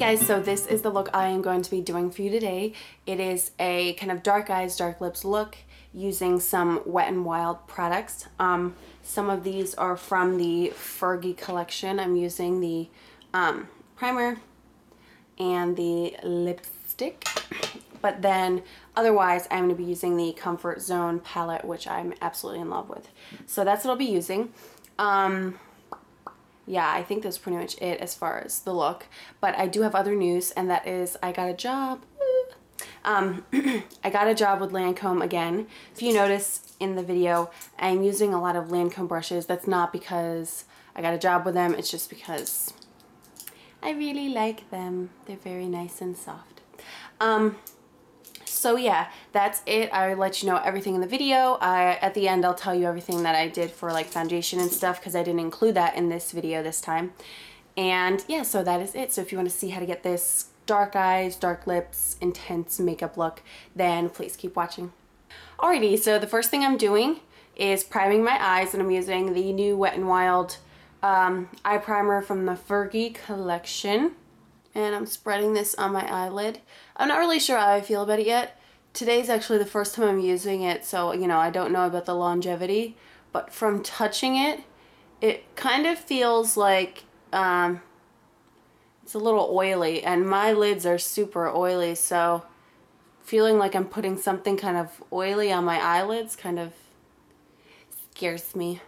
guys, so this is the look I am going to be doing for you today. It is a kind of dark eyes, dark lips look using some Wet n Wild products. Some of these are from the Fergie collection. I'm using the primer and the lipstick, but then otherwise I'm going to be using the Comfort Zone palette, which I'm absolutely in love with. So that's what I'll be using. Yeah, I think that's pretty much it as far as the look, but I do have other news, and that is I got a job. I got a job with Lancome again. If you notice in the video, I'm using a lot of Lancome brushes. That's not because I got a job with them, it's just because I really like them. They're very nice and soft. So yeah, that's it. I'll let you know everything in the video. At the end, I'll tell you everything that I did for like foundation and stuff, because I didn't include that in this video this time. And yeah, so that is it. So if you want to see how to get this dark eyes, dark lips, intense makeup look, then please keep watching. Alrighty, so the first thing I'm doing is priming my eyes, and I'm using the new Wet n Wild eye primer from the Fergie collection. And I'm spreading this on my eyelid. I'm not really sure how I feel about it yet. Today's actually the first time I'm using it, so you know, I don't know about the longevity, but from touching it, it kind of feels like it's a little oily, and my lids are super oily, so feeling like I'm putting something kind of oily on my eyelids kind of scares me.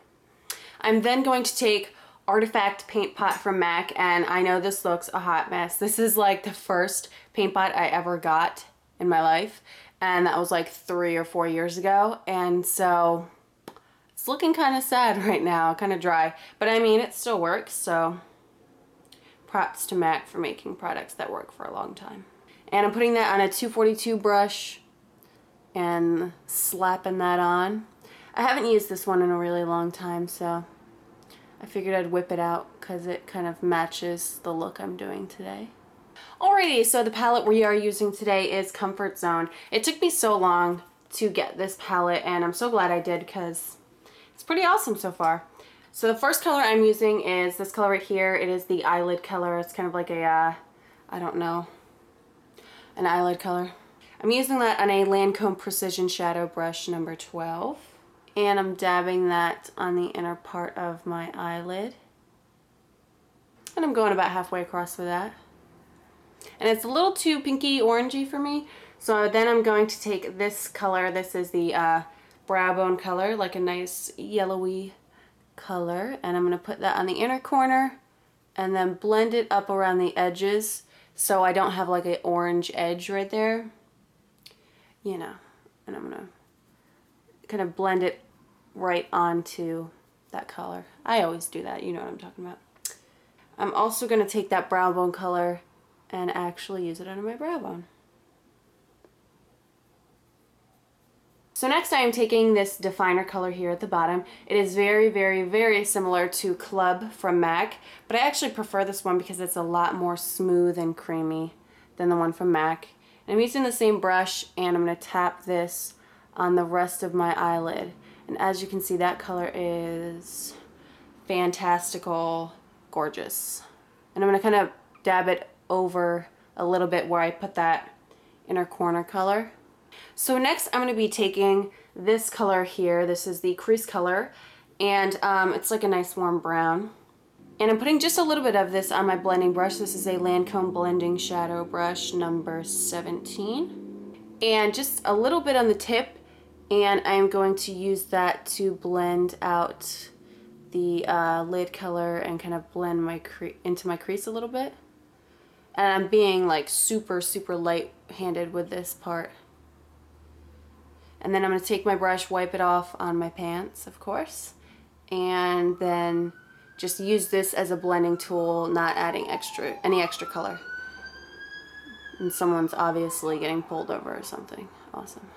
I'm then going to take Artifact paint pot from MAC, and I know this looks a hot mess. This is like the first paint pot I ever got in my life, and that was like 3 or 4 years ago, and so it's looking kind of sad right now, kind of dry, but I mean it still works, so props to MAC for making products that work for a long time. And I'm putting that on a 242 brush and slapping that on. I haven't used this one in a really long time, so I figured I'd whip it out because it kind of matches the look I'm doing today. Alrighty, so the palette we are using today is Comfort Zone. It took me so long to get this palette, and I'm so glad I did because it's pretty awesome so far. So the first color I'm using is this color right here. It is the eyelid color. It's kind of like a, I don't know, an eyelid color. I'm using that on a Lancome Precision Shadow Brush number 12. And I'm dabbing that on the inner part of my eyelid. And I'm going about halfway across with that. And it's a little too pinky orangey for me. So then I'm going to take this color. This is the brow bone color, like a nice yellowy color. And I'm going to put that on the inner corner and then blend it up around the edges so I don't have like an orange edge right there. You know, and I'm going to kind of blend it right onto that color. I always do that, you know what I'm talking about. I'm also going to take that brow bone color and actually use it under my brow bone. So next I am taking this definer color here at the bottom. It is very, very, very similar to Club from MAC, but I actually prefer this one because it's a lot more smooth and creamy than the one from MAC. And I'm using the same brush, and I'm going to tap this on the rest of my eyelid. And as you can see, that color is fantastical, gorgeous. And I'm going to kind of dab it over a little bit where I put that inner corner color. So next I'm going to be taking this color here. This is the crease color, and it's like a nice warm brown. And I'm putting just a little bit of this on my blending brush. This is a Lancome Blending Shadow Brush number 17. And just a little bit on the tip, and I'm going to use that to blend out the lid color and kind of blend my into my crease a little bit. And I'm being like super, super light-handed with this part. And then I'm going to take my brush, wipe it off on my pants, of course, and then just use this as a blending tool, not adding any extra color. And someone's obviously getting pulled over or something. Awesome.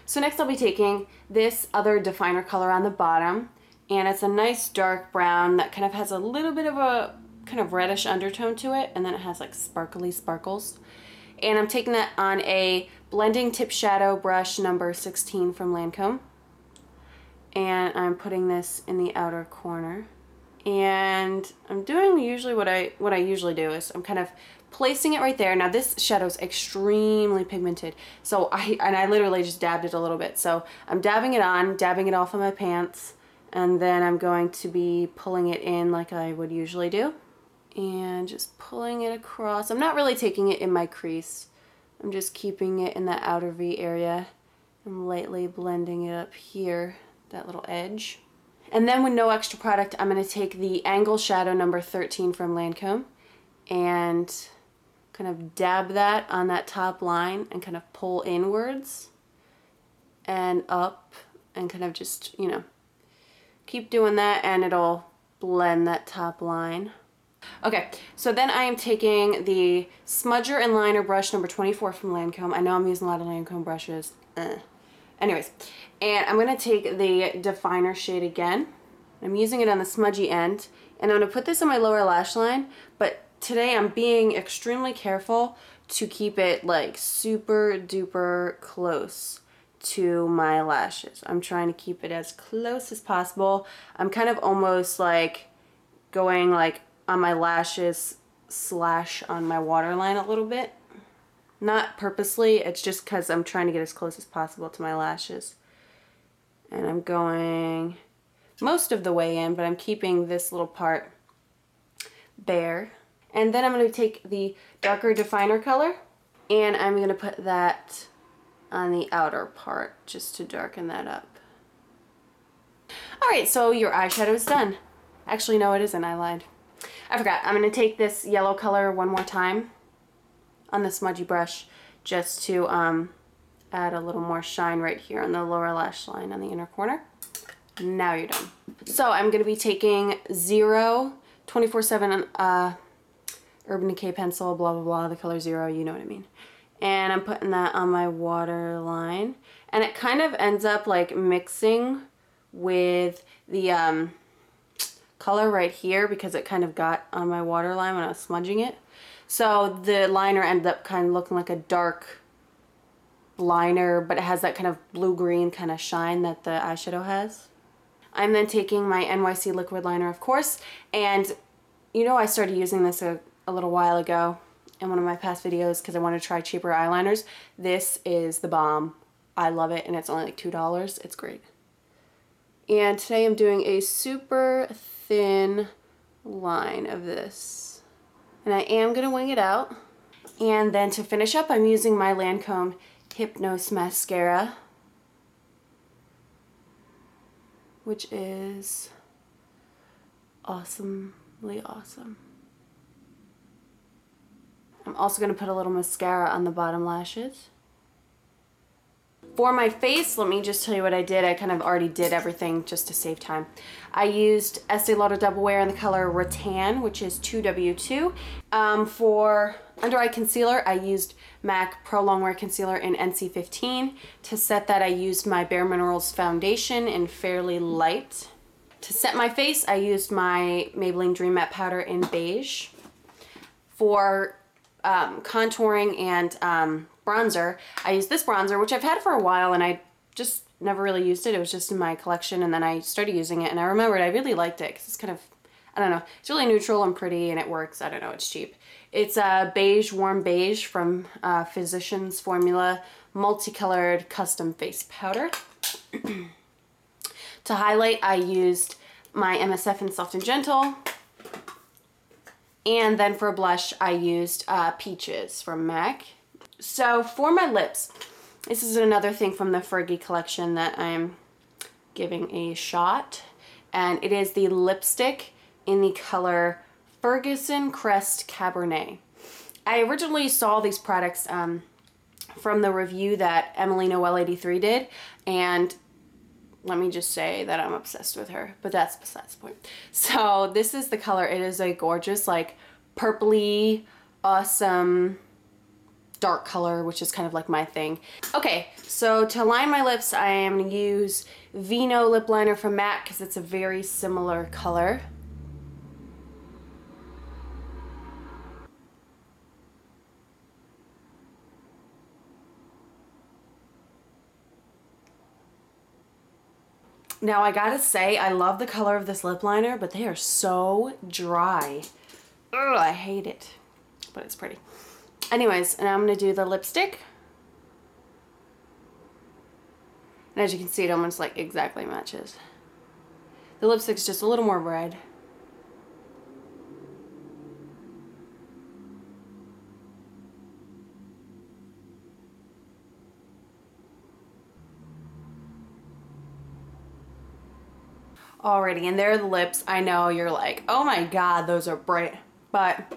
So next I'll be taking this other definer color on the bottom, and it's a nice dark brown that kind of has a little bit of a kind of reddish undertone to it, and then it has like sparkly sparkles. And I'm taking that on a blending tip shadow brush number 16 from Lancome, and I'm putting this in the outer corner. And I'm doing usually what I usually do is I'm kind of placing it right there. Now this shadow's extremely pigmented, so I literally just dabbed it a little bit. So I'm dabbing it on, dabbing it off of my pants, and then I'm going to be pulling it in like I would usually do. And just pulling it across. I'm not really taking it in my crease. I'm just keeping it in that outer V area. I'm lightly blending it up here, that little edge. And then with no extra product, I'm going to take the Angle Shadow number 13 from Lancome and kind of dab that on that top line and kind of pull inwards and up and kind of just, you know, keep doing that and it'll blend that top line. Okay, so then I am taking the Smudger and Liner brush number 24 from Lancome. I know I'm using a lot of Lancome brushes. Anyways, and I'm going to take the definer shade again. I'm using it on the smudgy end, and I'm going to put this on my lower lash line, but today I'm being extremely careful to keep it like super duper close to my lashes. I'm trying to keep it as close as possible. I'm kind of almost like going like on my lashes slash on my waterline a little bit. Not purposely, it's just because I'm trying to get as close as possible to my lashes. And I'm going most of the way in, but I'm keeping this little part bare. And then I'm going to take the darker definer color and I'm going to put that on the outer part just to darken that up. Alright, so your eyeshadow is done. Actually, no, it isn't. I lied. I forgot. I'm going to take this yellow color one more time on the smudgy brush just to add a little more shine right here on the lower lash line on the inner corner. Now you're done. So I'm going to be taking 24/7 Urban Decay pencil, blah, blah, blah, the color 0, you know what I mean. And I'm putting that on my waterline. And it kind of ends up like mixing with the color right here because it kind of got on my waterline when I was smudging it. So the liner ended up kind of looking like a dark liner, but it has that kind of blue-green kind of shine that the eyeshadow has. I'm then taking my NYC liquid liner, of course, and you know I started using this a little while ago in one of my past videos because I want to try cheaper eyeliners. This is the bomb. I love it, and it's only like $2. It's great. And today I'm doing a super thin line of this. And I am going to wing it out. And then to finish up, I'm using my Lancome Hypnose mascara, which is awesomely awesome. I'm also going to put a little mascara on the bottom lashes. For my face, let me just tell you what I did. I kind of already did everything just to save time. I used Estee Lauder Double Wear in the color Rattan, which is 2W2. For under eye concealer, I used MAC Pro Longwear Concealer in NC 15. To set that, I used my Bare Minerals foundation in Fairly Light. To set my face, I used my Maybelline Dream Matte Powder in Beige. For contouring and bronzer, I used this bronzer, which I've had for a while and I just never really used it. It was just in my collection, and then I started using it and I remembered I really liked it because it's kind of, I don't know, it's really neutral and pretty and it works. I don't know, it's cheap. It's a beige, warm beige from Physicians Formula multicolored custom face powder. To highlight, I used my MSF in Soft Gentle. And then for blush, I used Peaches from MAC. So for my lips, this is another thing from the Fergie collection that I'm giving a shot. And it is the lipstick in the color Ferguson Crest Cabernet. I originally saw these products from the review that Emily Noel 83 did. And let me just say that I'm obsessed with her, but that's besides the point. So this is the color. It is a gorgeous, like, purpley, awesome, dark color, which is kind of like my thing. Okay, so to line my lips, I am going to use Vino lip liner from MAC because it's a very similar color. Now I gotta say, I love the color of this lip liner, but they are so dry. Ugh, I hate it. but it's pretty. Anyways, and I'm gonna do the lipstick. And as you can see, it almost like exactly matches. The lipstick's just a little more red. Alrighty, and there are the lips. I know you're like, oh my god, those are bright. But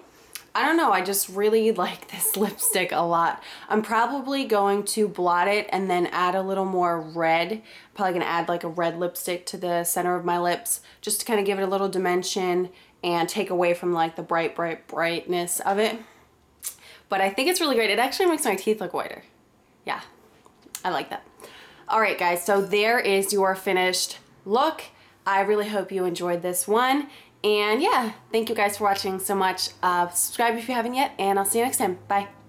I don't know, I just really like this lipstick a lot. I'm probably going to blot it and then add a little more red. Probably gonna add like a red lipstick to the center of my lips just to kind of give it a little dimension and take away from like the brightness of it. But I think it's really great. It actually makes my teeth look whiter. Yeah, I like that. Alright guys, so there is your finished look. I really hope you enjoyed this one. And yeah, thank you guys for watching so much. Subscribe if you haven't yet, and I'll see you next time. Bye.